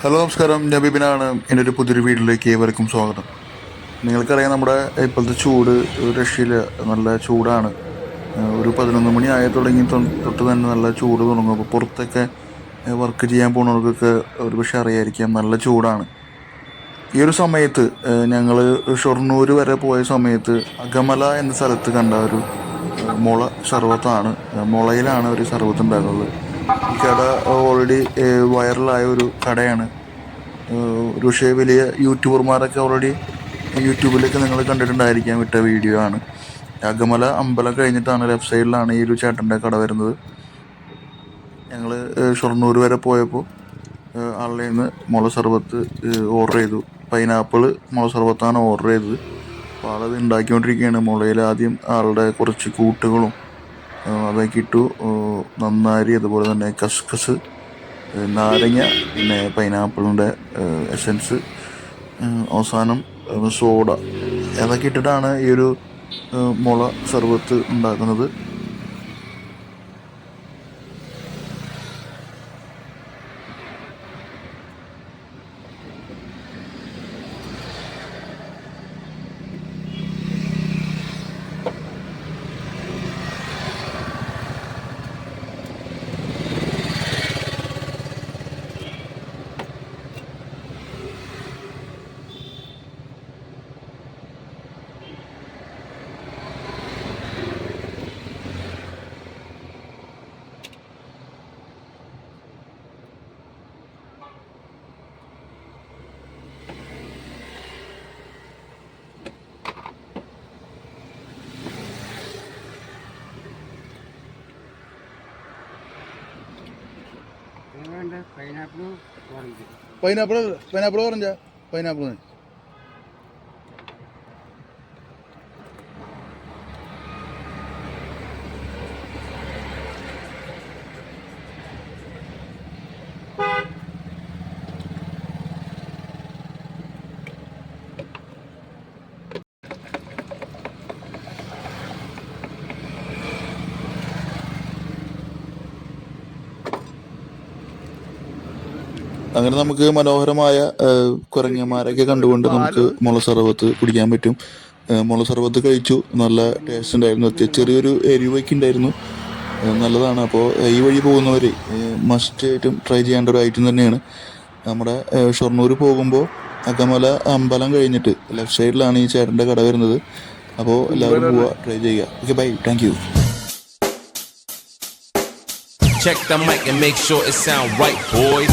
Hello നമസ്കാരം, ഞാൻ ബിബിനാണ്. എൻ്റെ ഒരു പുതിയൊരു വീട്ടിലേക്ക് ഏവർക്കും സ്വാഗതം. നിങ്ങൾക്കറിയാം, നമ്മുടെ ഇപ്പോഴത്തെ ചൂട് ഒരു രക്ഷയില്ല. നല്ല ചൂടാണ്. ഒരു 11 മണി ആയ തുടങ്ങി തൊട്ട് തന്നെ നല്ല ചൂട് തുടങ്ങും. അപ്പോൾ പുറത്തൊക്കെ വർക്ക് ചെയ്യാൻ പോകുന്നവർക്കൊക്കെ ഒരു പക്ഷെ അറിയായിരിക്കാം, നല്ല ചൂടാണ്. ഈ ഒരു സമയത്ത് ഞങ്ങൾ ഷൊർണൂർ വരെ പോയ സമയത്ത് അകമല എന്ന സ്ഥലത്ത് കണ്ട ഒരു മുള സർവത്താണ്. മുളയിലാണ് ഒരു സർവത്ത് ഉണ്ടാക്കുന്നത്. ഈ കട ഓൾറെഡി വൈറലായ ഒരു കടയാണ്. ഒരു പക്ഷേ വലിയ യൂട്യൂബർമാരൊക്കെ ഓൾറെഡി യൂട്യൂബിലൊക്കെ നിങ്ങൾ കണ്ടിട്ടുണ്ടായിരിക്കാം, ഇട്ട വീഡിയോ ആണ്. അകമല അമ്പലം കഴിഞ്ഞിട്ടാണ് ലെഫ്റ്റ് സൈഡിലാണ് ഈ ഒരു ചേട്ടൻ്റെ കട വരുന്നത്. ഞങ്ങൾ ഷൊർണൂർ വരെ പോയപ്പോൾ ആളുടെ നിന്ന് മുള സർബത്ത് ഓർഡർ ചെയ്തു. പൈനാപ്പിൾ മുള സർബത്താണ് ഓർഡർ ചെയ്തത്. അപ്പോൾ ആളത് ഉണ്ടാക്കിക്കൊണ്ടിരിക്കുകയാണ്. മുളയിൽ ആദ്യം ആളുടെ കുറച്ച് കൂട്ടുകളും അതൊക്കെ ഇട്ടു. നന്നാരി, അതുപോലെ തന്നെ കസ്കസ്, നാരങ്ങ, പിന്നെ പൈനാപ്പിളിൻ്റെ എസൻസ്, അവസാനം സോഡ, അതൊക്കെ ഇട്ടിട്ടാണ് ഈ ഒരു മുള സർബത്ത് ഉണ്ടാക്കുന്നത്. Pineapple pineapple orange pineapple. അങ്ങനെ നമുക്ക് മനോഹരമായ കുരങ്ങന്മാരൊക്കെ കണ്ടുകൊണ്ട് നമുക്ക് മുള സർബത്ത് കുടിക്കാൻ പറ്റും. മുള സർബത്ത് കഴിച്ചു. നല്ല ടേസ്റ്റ് ഉണ്ടായിരുന്നു. ചെറിയൊരു എരിവൊക്കെ ഉണ്ടായിരുന്നു. നല്ലതാണ്. അപ്പോൾ ഈ വഴി പോകുന്നവർ മസ്റ്റ് ആയിട്ടും ട്രൈ ചെയ്യേണ്ട ഒരു ഐറ്റം തന്നെയാണ്. നമ്മുടെ ഷൊർണൂർ പോകുമ്പോൾ അകമല അമ്പലം കഴിഞ്ഞിട്ട് ലെഫ്റ്റ് സൈഡിലാണ് ഈ ചേട്ടൻ്റെ കട വരുന്നത്. അപ്പോൾ എല്ലാവരും പോവുക, ട്രൈ ചെയ്യുക. Okay, bye, thank you. Check the mic and make sure it sound right, boys.